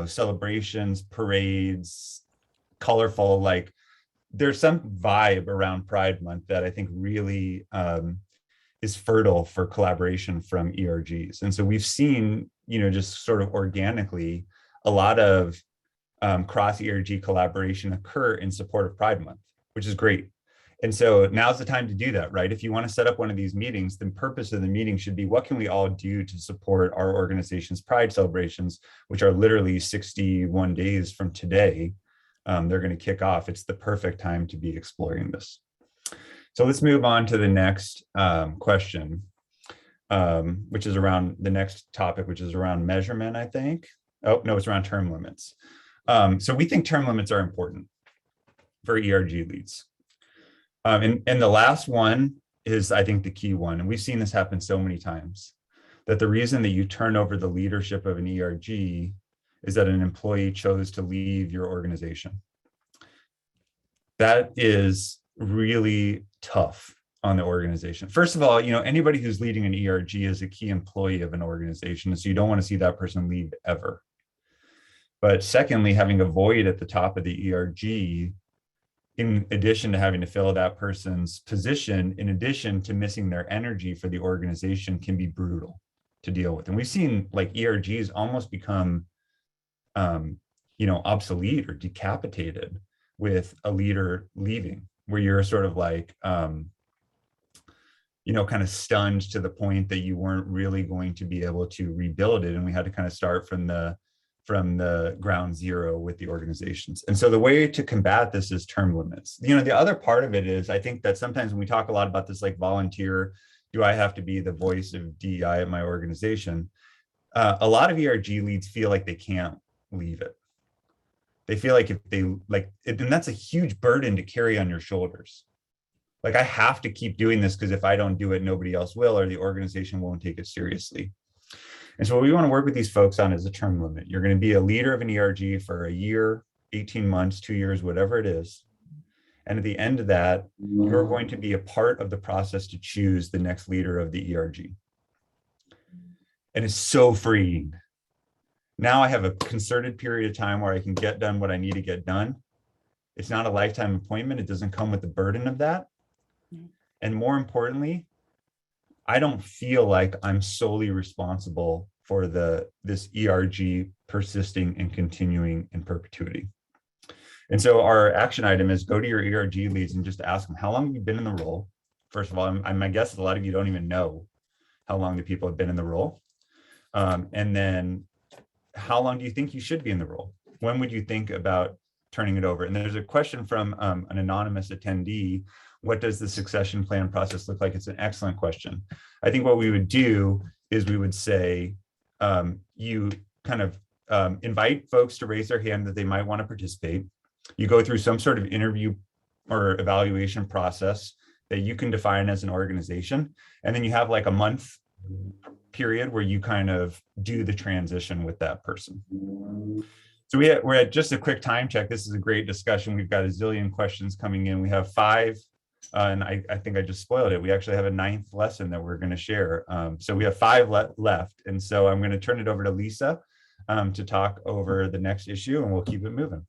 S2: celebrations, parades, colorful, like there's some vibe around Pride Month that I think really is fertile for collaboration from ERGs. And so we've seen, just sort of organically, a lot of cross ERG collaboration occur in support of Pride Month, which is great. And so now's the time to do that, right? If you want to set up one of these meetings, the purpose of the meeting should be, what can we all do to support our organization's Pride celebrations, which are literally 61 days from today. They're going to kick off. It's the perfect time to be exploring this. So let's move on to the next question, which is around the next topic, which is around measurement, I think. Oh, no, it's around term limits. So we think term limits are important for ERG leads. And the last one is, I think, the key one. And we've seen this happen so many times, that the reason that you turn over the leadership of an ERG is that an employee chose to leave your organization. That is really tough on the organization. First of all, anybody who's leading an ERG is a key employee of an organization. So you don't want to see that person leave ever. But secondly, having a void at the top of the ERG, in addition to having to fill that person's position, in addition to missing their energy for the organization, can be brutal to deal with. And we've seen like ERGs almost become, obsolete or decapitated with a leader leaving, where you're sort of like, kind of stunned to the point that you weren't really going to be able to rebuild it. And we had to kind of start from the ground zero with the organizations. And so the way to combat this is term limits. The other part of it is, I think that sometimes when we talk a lot about this, like volunteer, do I have to be the voice of DEI at my organization? A lot of ERG leads feel like they can't leave it. They feel like if they and that's a huge burden to carry on your shoulders. Like, I have to keep doing this because if I don't do it, nobody else will, or the organization won't take it seriously. And so what we want to work with these folks on is a term limit. You're going to be a leader of an ERG for a year, 18 months, 2 years, whatever it is. And at the end of that, you're going to be a part of the process to choose the next leader of the ERG. And it's so freeing. Now I have a concerted period of time where I can get done what I need to get done. It's not a lifetime appointment. It doesn't come with the burden of that. And more importantly, I don't feel like I'm solely responsible for this ERG persisting and continuing in perpetuity. And so our action item is, go to your ERG leads and just ask them, how long have you been in the role? First of all, my guess is a lot of you don't even know how long the people have been in the role. And then how long do you think you should be in the role? When would you think about turning it over? And there's a question from an anonymous attendee. What does the succession plan process look like? It's an excellent question. I think what we would do is we would say, you kind of invite folks to raise their hand that they might want to participate. You go through some sort of interview or evaluation process that you can define as an organization. And then you have like a month period where you kind of do the transition with that person. So we're at just a quick time check. This is a great discussion. We've got a zillion questions coming in. We have 5. And I think I just spoiled it. We actually have a 9th lesson that we're going to share. So we have 5 left. And so I'm going to turn it over to Lisa to talk over the next issue, and we'll keep it moving.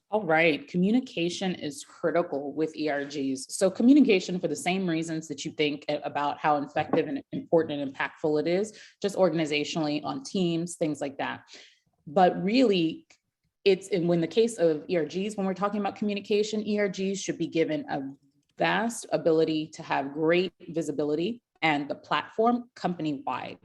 S1: All right, communication is critical with ERGs. So communication, for the same reasons that you think about how effective and important and impactful it is, just organizationally on teams, things like that. But really, when the case of ERGs, when we're talking about communication, ERGs should be given a vast ability to have great visibility and the platform company-wide.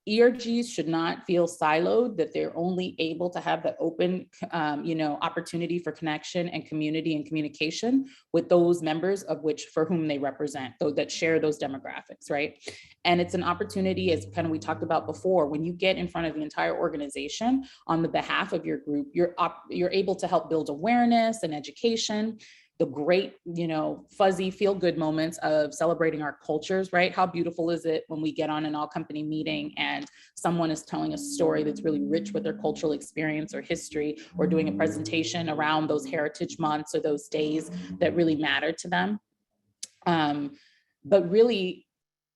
S1: ERGs should not feel siloed, that they're only able to have the open, opportunity for connection and community and communication with those members for whom they represent, those that share those demographics, right? And it's an opportunity, as kind of we talked about before, when you get in front of the entire organization on the behalf of your group, you're able to help build awareness and education. The great, fuzzy feel-good moments of celebrating our cultures, right? How beautiful is it when we get on an all-company meeting and someone is telling a story that's really rich with their cultural experience or history, or doing a presentation around those heritage months or those days that really matter to them. But really,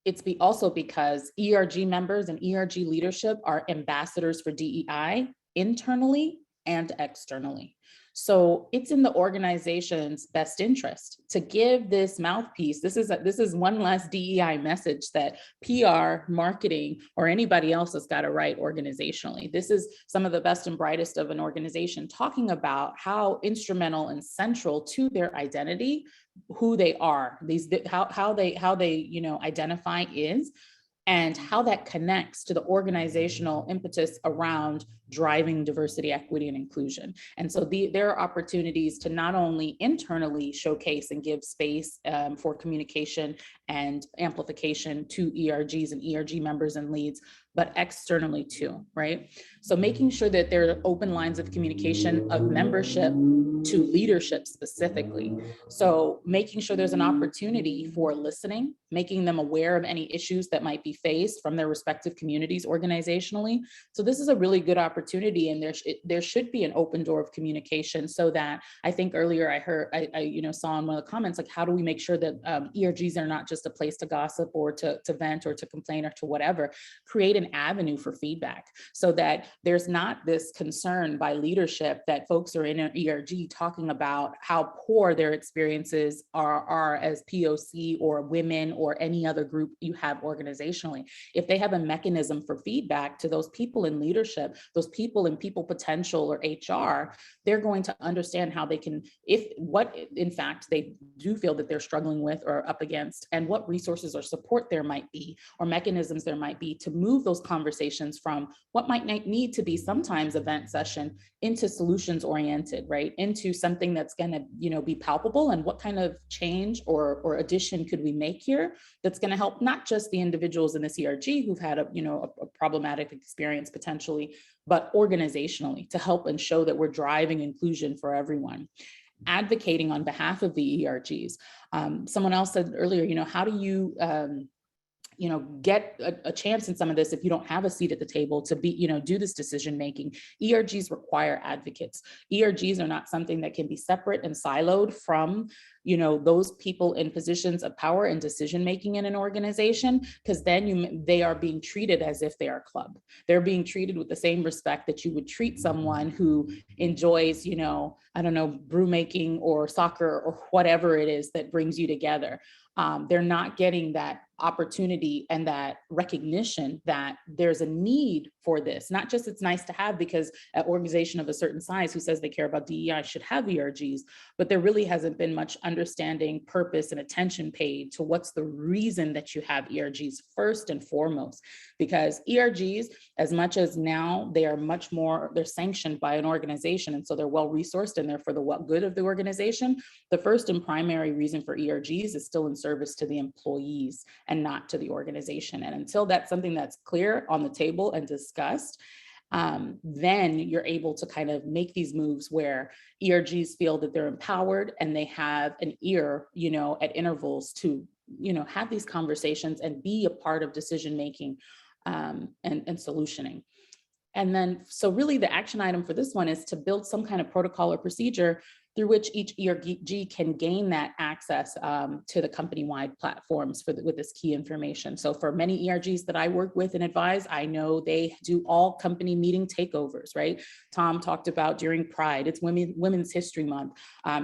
S1: it's also because ERG members and ERG leadership are ambassadors for DEI internally and externally. So it's in the organization's best interest to give this mouthpiece. This is one last DEI message that PR, marketing, or anybody else has got to write organizationally. This is some of the best and brightest of an organization talking about how instrumental and central to their identity, who they are, how they identify is, and how that connects to the organizational impetus around driving diversity, equity, and inclusion. And so there are opportunities to not only internally showcase and give space for communication and amplification to ERGs and ERG members and leads, but externally too, right? So making sure that there are open lines of communication of membership to leadership specifically. So making sure there's an opportunity for listening, making them aware of any issues that might be faced from their respective communities organizationally. So this is a really good opportunity, and there should be an open door of communication, so that I think earlier I saw in one of the comments, like, how do we make sure that ERGs are not just a place to gossip or to vent or to complain or to whatever. Create an avenue for feedback so that there's not this concern by leadership that folks are in an ERG talking about how poor their experiences are as POC or women or any other group you have organizationally. If they have a mechanism for feedback to those people in leadership, those people in people potential or HR, they're going to understand how they can, what in fact they do feel that they're struggling with or up against, and what resources or support there might be or mechanisms there might be to move those conversations from what might need to be sometimes event session into solutions oriented, right? Into something that's going to, be palpable, and what kind of change or addition could we make here that's going to help not just the individuals in this ERG who've had a problematic experience potentially, but organizationally to help and show that we're driving inclusion for everyone. Advocating on behalf of the ERGs. Someone else said earlier, how do you get a chance in some of this if you don't have a seat at the table to be, do this decision making. ERGs require advocates. ERGs are not something that can be separate and siloed from, those people in positions of power and decision making in an organization, because then they are being treated as if they are a club. They're being treated with the same respect that you would treat someone who enjoys, brew making or soccer or whatever it is that brings you together. They're not getting that opportunity and that recognition that there's a need for this. Not just it's nice to have because an organization of a certain size who says they care about DEI should have ERGs, but there really hasn't been much understanding, purpose, and attention paid to what's the reason that you have ERGs first and foremost. Because ERGs, as much as now they are much more, they're sanctioned by an organization, and so they're well-resourced and they're for the good of the organization, the first and primary reason for ERGs is still in service to the employees and not to the organization. And until that's something that's clear on the table and discussed, then you're able to kind of make these moves where ERGs feel that they're empowered and they have an ear, at intervals to, have these conversations and be a part of decision-making and solutioning. And then, so really the action item for this one is to build some kind of protocol or procedure through which each ERG can gain that access to the company-wide platforms with this key information. So for many ERGs that I work with and advise, I know they do all company meeting takeovers, right? Tom talked about during Pride, it's Women's History Month.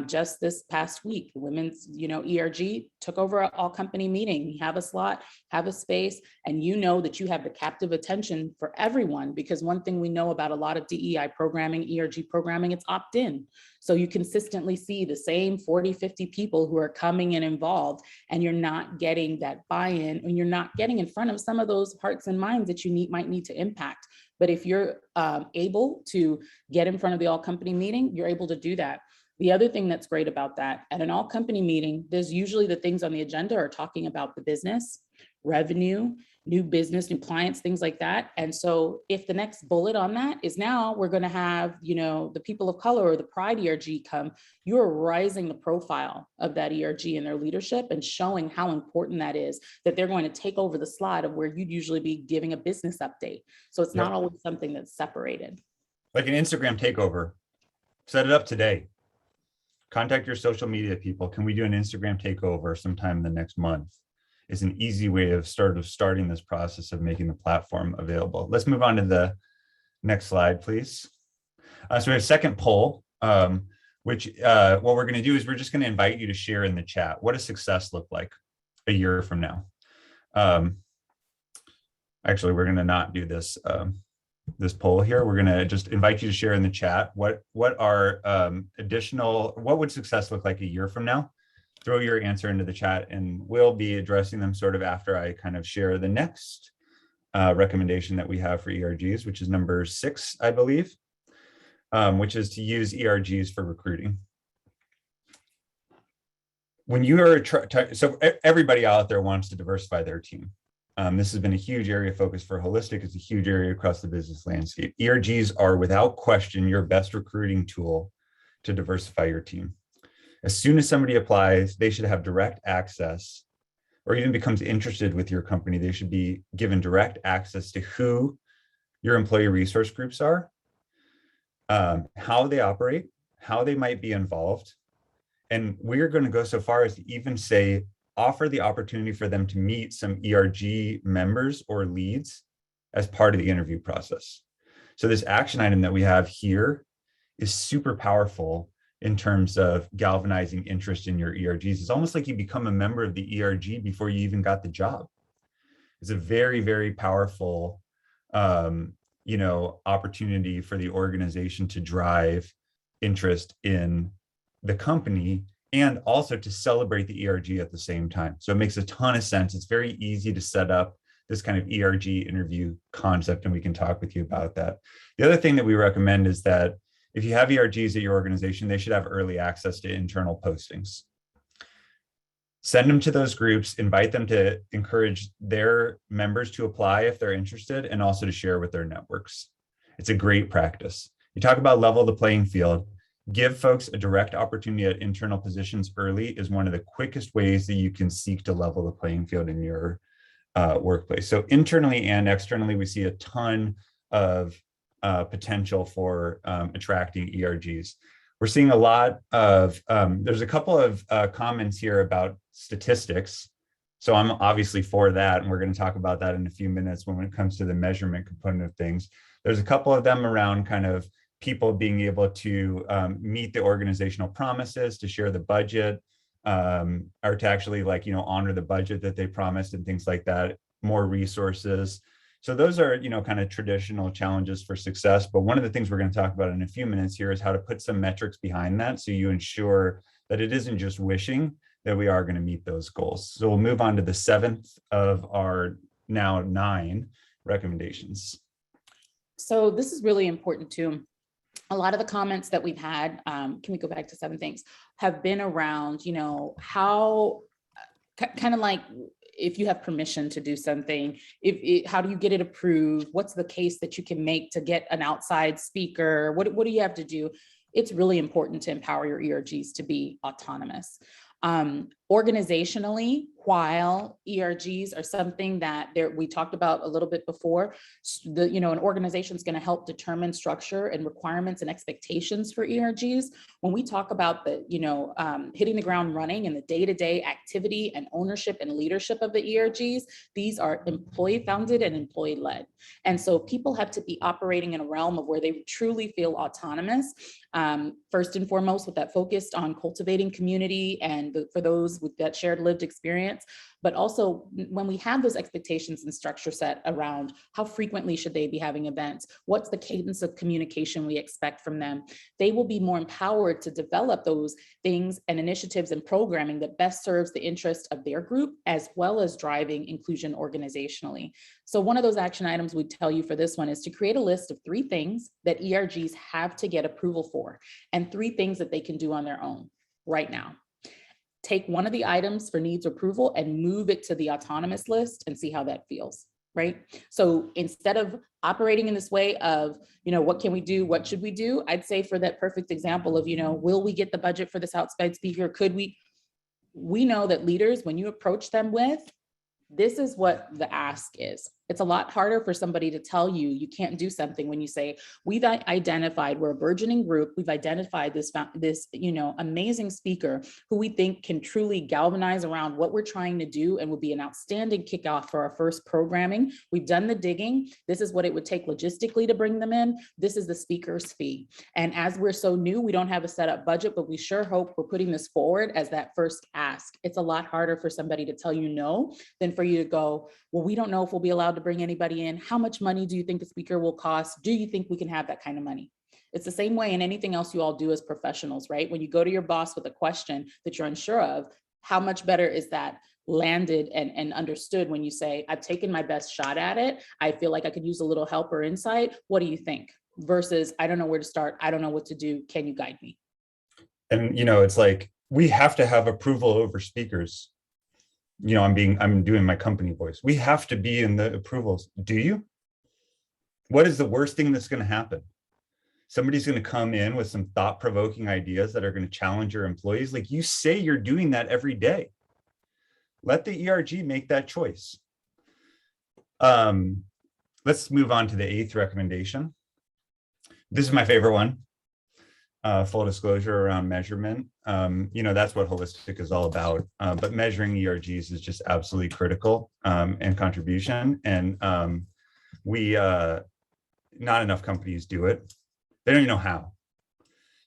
S1: Just this past week, the women's, ERG took over an all company meeting. You have a slot, have a space, and that you have the captive attention for everyone, because one thing we know about a lot of DEI programming, ERG programming, it's opt-in. So you consistently see the same 40, 50 people who are coming and involved, and you're not getting that buy-in, and you're not getting in front of some of those hearts and minds that you might need to impact. But if you're able to get in front of the all company meeting, you're able to do that. The other thing that's great about that, at an all company meeting, there's usually the things on the agenda are talking about the business, revenue, new business, new clients, things like that. And so if the next bullet on that is now we're going to have, the people of color or the Pride ERG come, you're rising the profile of that ERG and their leadership and showing how important that is, that they're going to take over the slot of where you'd usually be giving a business update. So it's not always something that's separated.
S2: Like an Instagram takeover, set it up today. Contact your social media people. Can we do an Instagram takeover sometime in the next month? Is an easy way of starting this process of making the platform available. Let's move on to the next slide, please. So we have a second poll. which what we're going to do is we're just going to invite you to share in the chat. What does success look like a year from now? Actually, we're going to not do this this poll here. We're going to just invite you to share in the chat. What are what would success look like a year from now? Throw your answer into the chat, and we'll be addressing them sort of after I kind of share the next recommendation that we have for ERGs, which is number 6, I believe, which is to use ERGs for recruiting. When you are, so everybody out there wants to diversify their team. This has been a huge area of focus for Holistic. It's a huge area across the business landscape. ERGs are without question your best recruiting tool to diversify your team. As soon as somebody applies, they should have direct access, or even becomes interested with your company. They should be given direct access to who your employee resource groups are, how they operate, how they might be involved. And we're going to go so far as to even say, offer the opportunity for them to meet some ERG members or leads as part of the interview process. So this action item that we have here is super powerful in terms of galvanizing interest in your ERGs. It's almost like you become a member of the ERG before you even got the job. It's a very, very powerful, opportunity for the organization to drive interest in the company and also to celebrate the ERG at the same time. So it makes a ton of sense. It's very easy to set up this kind of ERG interview concept, and we can talk with you about that. The other thing that we recommend is that if you have ERGs at your organization, they should have early access to internal postings. Send them to those groups, invite them to encourage their members to apply if they're interested, and also to share with their networks. It's a great practice. You talk about level the playing field. Give folks a direct opportunity at internal positions early is one of the quickest ways that you can seek to level the playing field in your workplace. So internally and externally, we see a ton of potential for attracting ERGs. We're seeing a lot of, there's a couple of comments here about statistics. So I'm obviously for that, and we're going to talk about that in a few minutes when it comes to the measurement component of things. There's a couple of them around kind of people being able to meet the organizational promises, to share the budget, or to actually honor the budget that they promised and things like that, more resources. So those are, kind of traditional challenges for success. But one of the things we're going to talk about in a few minutes here is how to put some metrics behind that, so you ensure that it isn't just wishing, that we are going to meet those goals. So we'll move on to the 7th of our now 9 recommendations.
S1: So this is really important too. A lot of the comments that we've had, can we go back to 7 things, have been around, how kind of like, if you have permission to do something, how do you get it approved? What's the case that you can make to get an outside speaker? What do you have to do? It's really important to empower your ERGs to be autonomous. Organizationally, while ERGs are something that we talked about a little bit before, an organization is going to help determine structure and requirements and expectations for ERGs. When we talk about the, hitting the ground running and the day-to-day activity and ownership and leadership of the ERGs, these are employee-founded and employee-led. And so people have to be operating in a realm of where they truly feel autonomous. First and foremost, with that focused on cultivating community and for those with that shared lived experience, but also when we have those expectations and structure set around how frequently should they be having events, what's the cadence of communication we expect from them, they will be more empowered to develop those things and initiatives and programming that best serves the interest of their group, as well as driving inclusion organizationally. So one of those action items we tell you for this one is to create a list of 3 things that ERGs have to get approval for, and 3 things that they can do on their own right now. Take one of the items for needs approval and move it to the autonomous list and see how that feels, right? So instead of operating in this way of, what can we do? What should we do? I'd say for that perfect example of, will we get the budget for this outside speaker? Could we? We know that leaders, when you approach them with, this is what the ask is. It's a lot harder for somebody to tell you you can't do something when you say, we've identified, we're a burgeoning group, we've identified this amazing speaker who we think can truly galvanize around what we're trying to do and will be an outstanding kickoff for our first programming. We've done the digging. This is what it would take logistically to bring them in. This is the speaker's fee. And as we're so new, we don't have a set up budget, but we sure hope we're putting this forward as that first ask. It's a lot harder for somebody to tell you no than for you to go, well, we don't know if we'll be allowed to bring anybody in. How much money do you think the speaker will cost? Do you think we can have that kind of money? It's the same way in anything else you all do as professionals, right? When you go to your boss with a question that you're unsure of, how much better is that landed and understood when you say, I've taken my best shot at it. I feel like I could use a little help or insight. What do you think? Versus, I don't know where to start. I don't know what to do. Can you guide me?
S2: And, it's like, we have to have approval over speakers. I'm doing my company voice. We have to be in the approvals. Do you? What is the worst thing that's going to happen? Somebody's going to come in with some thought-provoking ideas that are going to challenge your employees. Like, you say you're doing that every day. Let the ERG make that choice. Let's move on to the 8th recommendation. This is my favorite one. Full disclosure around measurement. That's what holistic is all about. But measuring ERGs is just absolutely critical and contribution. And not enough companies do it. They don't even know how.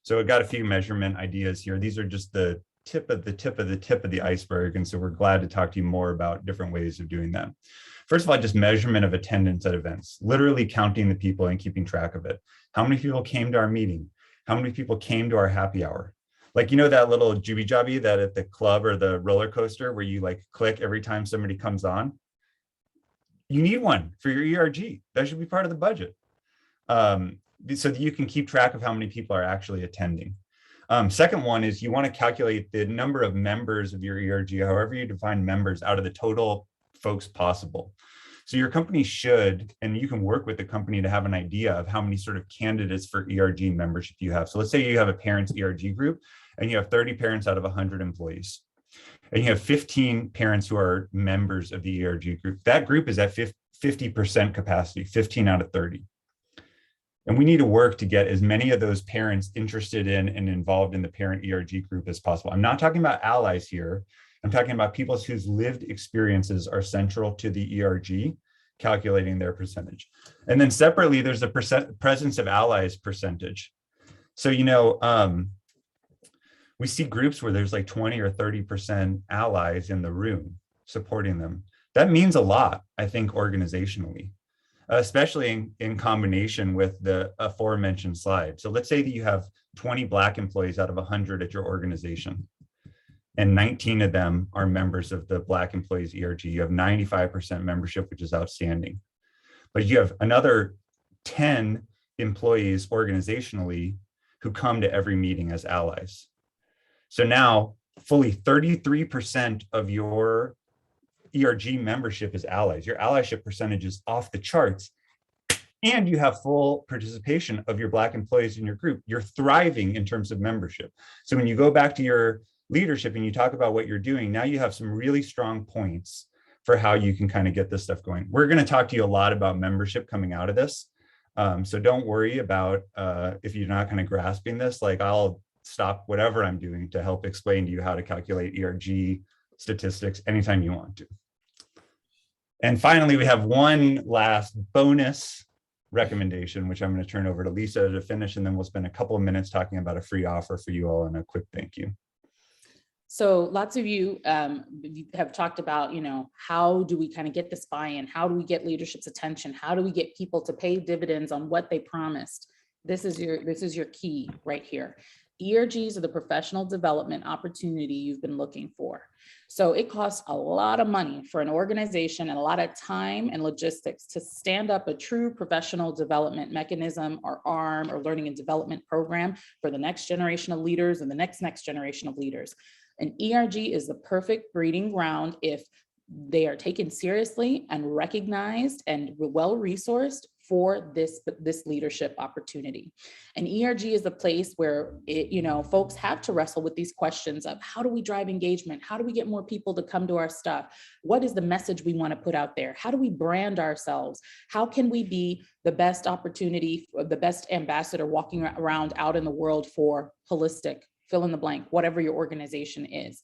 S2: So I got a few measurement ideas here. These are just the tip of the iceberg. And so we're glad to talk to you more about different ways of doing that. First of all, just measurement of attendance at events, literally counting the people and keeping track of it. How many people came to our meeting? How many people came to our happy hour? Like, that little jubby jobby that at the club or the roller coaster where you like click every time somebody comes on? You need one for your ERG. That should be part of the budget. So that you can keep track of how many people are actually attending. Second one is you want to calculate the number of members of your ERG, however you define members, out of the total folks possible. So your company should, and you can work with the company to have an idea of how many sort of candidates for ERG membership you have. So let's say you have a parents ERG group and you have 30 parents out of 100 employees. And you have 15 parents who are members of the ERG group. That group is at 50% capacity, 15 out of 30. And we need to work to get as many of those parents interested in and involved in the parent ERG group as possible. I'm not talking about allies here. I'm talking about people whose lived experiences are central to the ERG, calculating their percentage. And then separately, there's a presence of allies percentage. So, we see groups where there's like 20 or 30% allies in the room supporting them. That means a lot, I think, organizationally, especially in combination with the aforementioned slide. So let's say that you have 20 Black employees out of 100 at your organization, and 19 of them are members of the Black employees ERG. You have 95% membership, which is outstanding. But you have another 10 employees organizationally who come to every meeting as allies. So now fully 33% of your ERG membership is allies. Your allyship percentage is off the charts. And you have full participation of your Black employees in your group. You're thriving in terms of membership. So when you go back to your leadership and you talk about what you're doing, now you have some really strong points for how you can kind of get this stuff going. We're going to talk to you a lot about membership coming out of this. So don't worry about if you're not kind of grasping this. Like, I'll stop whatever I'm doing to help explain to you how to calculate ERG statistics anytime you want to. And finally, we have one last bonus recommendation, which I'm going to turn over to Lisa to finish, and then we'll spend a couple of minutes talking about a free offer for you all and a quick thank you.
S1: So lots of you have talked about, how do we kind of get this buy-in? How do we get leadership's attention? How do we get people to pay dividends on what they promised? This is your key right here. ERGs are the professional development opportunity you've been looking for. So it costs a lot of money for an organization and a lot of time and logistics to stand up a true professional development mechanism or arm or learning and development program for the next generation of leaders and the next generation of leaders. An ERG is the perfect breeding ground if they are taken seriously and recognized and well-resourced for this leadership opportunity. And ERG is a place where folks have to wrestle with these questions of how do we drive engagement? How do we get more people to come to our stuff? What is the message we want to put out there? How do we brand ourselves? How can we be the best opportunity, the best ambassador walking around out in the world for holistic, fill in the blank, whatever your organization is?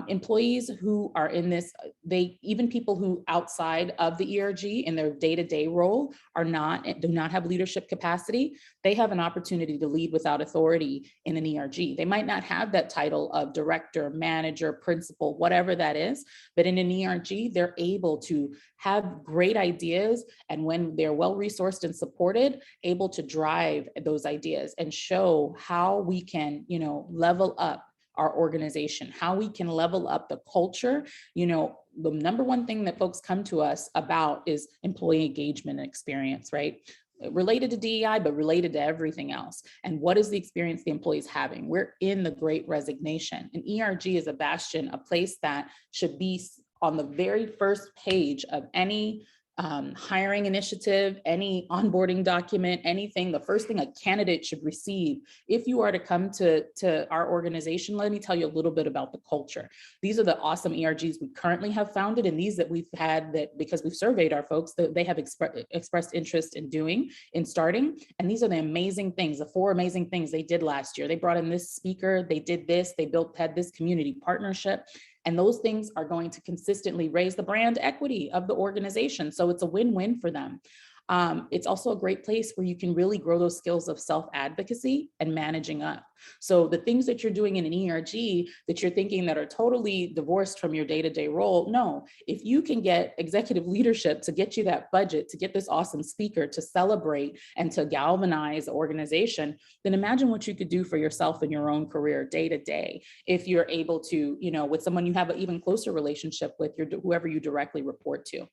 S1: Employees who are in this, even people who outside of the ERG in their day-to-day role do not have leadership capacity, they have an opportunity to lead without authority in an ERG. They might not have that title of director, manager, principal, whatever that is, but in an ERG, they're able to have great ideas, and when they're well-resourced and supported, able to drive those ideas and show how we can, level up our organization, how we can level up the culture. The number one thing that folks come to us about is employee engagement and experience, right? Related to DEI, but related to everything else. And what is the experience the employees having? We're in the Great Resignation. And ERG is a bastion, a place that should be on the very first page of any hiring initiative, any onboarding document, anything. The first thing a candidate should receive if you are to come to our organization. Let me tell you a little bit about the culture. These are the awesome ERGs we currently have founded, and these that we've had that because we've surveyed our folks that they have expressed interest in starting. And these are the amazing things, the 4 amazing things they did last year. They brought in this speaker, they did this, they had this community partnership. And those things are going to consistently raise the brand equity of the organization. So it's a win-win for them. It's also a great place where you can really grow those skills of self-advocacy and managing up. So the things that you're doing in an ERG that you're thinking that are totally divorced from your day-to-day role, no, if you can get executive leadership to get you that budget, to get this awesome speaker to celebrate and to galvanize the organization, then imagine what you could do for yourself in your own career day to day. If you're able to, with someone you have an even closer relationship with, whoever you directly report to.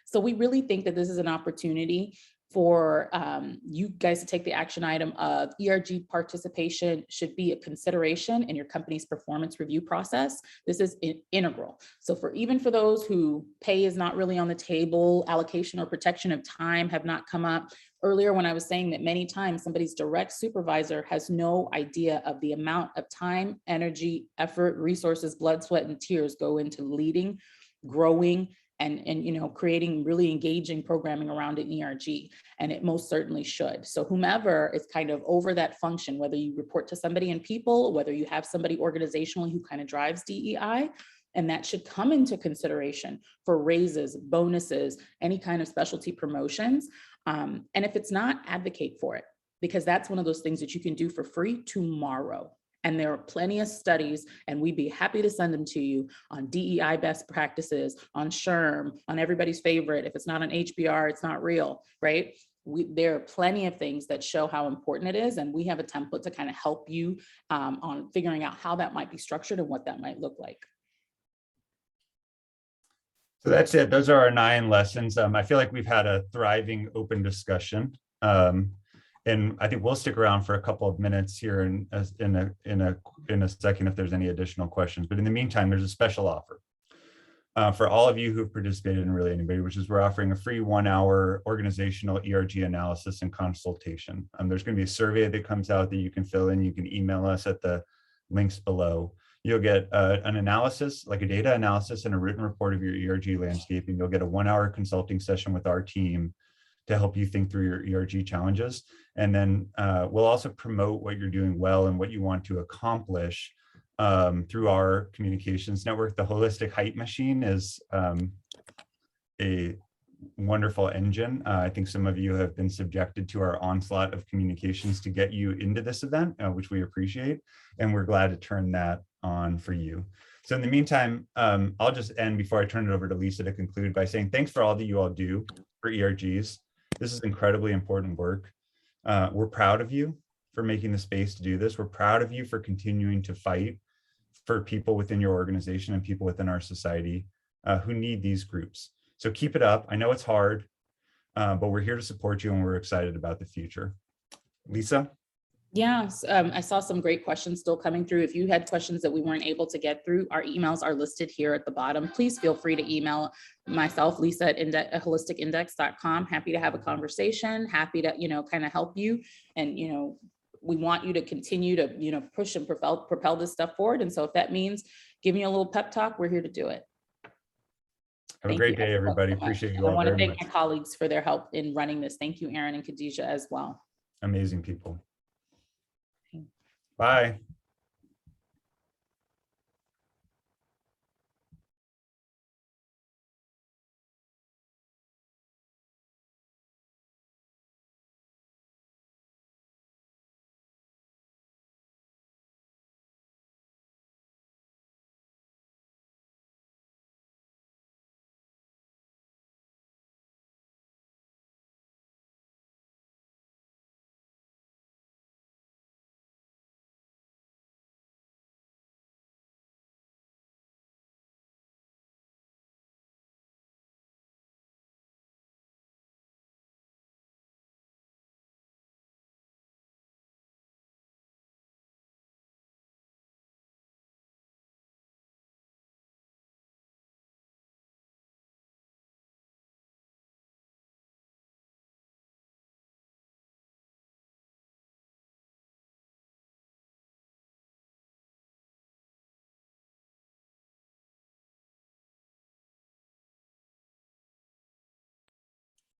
S1: So we really think that this is an opportunity for you guys to take the action item of ERG participation should be a consideration in your company's performance review process. This is integral. So even for those who pay is not really on the table, allocation or protection of time have not come up. Earlier, when I was saying that many times somebody's direct supervisor has no idea of the amount of time, energy, effort, resources, blood, sweat, and tears go into leading, growing, and creating really engaging programming around an ERG, and it most certainly should. So whomever is kind of over that function, whether you report to somebody in people, whether you have somebody organizationally who kind of drives DEI, and that should come into consideration for raises, bonuses, any kind of specialty promotions. And if it's not, advocate for it, because that's one of those things that you can do for free tomorrow. And there are plenty of studies, and we'd be happy to send them to you on DEI best practices, on SHRM, on everybody's favorite. If it's not on HBR, it's not real, right? There are plenty of things that show how important it is, and we have a template to kind of help you on figuring out how that might be structured and what that might look like.
S2: So that's it. Those are our 9 lessons. I feel like we've had a thriving open discussion. And I think we'll stick around for a couple of minutes here in a second if there's any additional questions. But in the meantime, there's a special offer for all of you who've participated in Really Anybody, which is we're offering a free 1-hour organizational ERG analysis and consultation. There's going to be a survey that comes out that you can fill in. You can email us at the links below. You'll get an analysis, like a data analysis and a written report of your ERG landscape, and you'll get a 1-hour consulting session with our team to help you think through your ERG challenges. And then we'll also promote what you're doing well and what you want to accomplish through our communications network. The Holistic Hype Machine is a wonderful engine. I think some of you have been subjected to our onslaught of communications to get you into this event, which we appreciate. And we're glad to turn that on for you. So in the meantime, I'll just end before I turn it over to Lisa to conclude by saying thanks for all that you all do for ERGs. This is incredibly important work. We're proud of you for making the space to do this. We're proud of you for continuing to fight for people within your organization and people within our society who need these groups. So keep it up. I know it's hard, but we're here to support you and we're excited about the future. Lisa?
S1: Yeah, I saw some great questions still coming through. If you had questions that we weren't able to get through, our emails are listed here at the bottom. Please feel free to email myself, Lisa at holisticindex.com. Happy to have a conversation, happy to, kind of help you. And, we want you to continue to, push and propel this stuff forward. And so if that means giving you a little pep talk, we're here to do it.
S2: Have a great day, everybody. Appreciate you all
S1: I want to
S2: very
S1: thank
S2: much.
S1: my colleagues for their help in running this. Thank you, Aaron and Khadijah as well.
S2: Amazing people. Bye.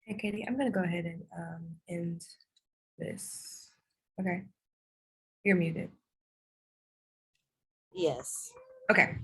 S3: Hey, Katie, I'm gonna go ahead and end this. Okay. You're muted.
S4: Yes.
S3: Okay.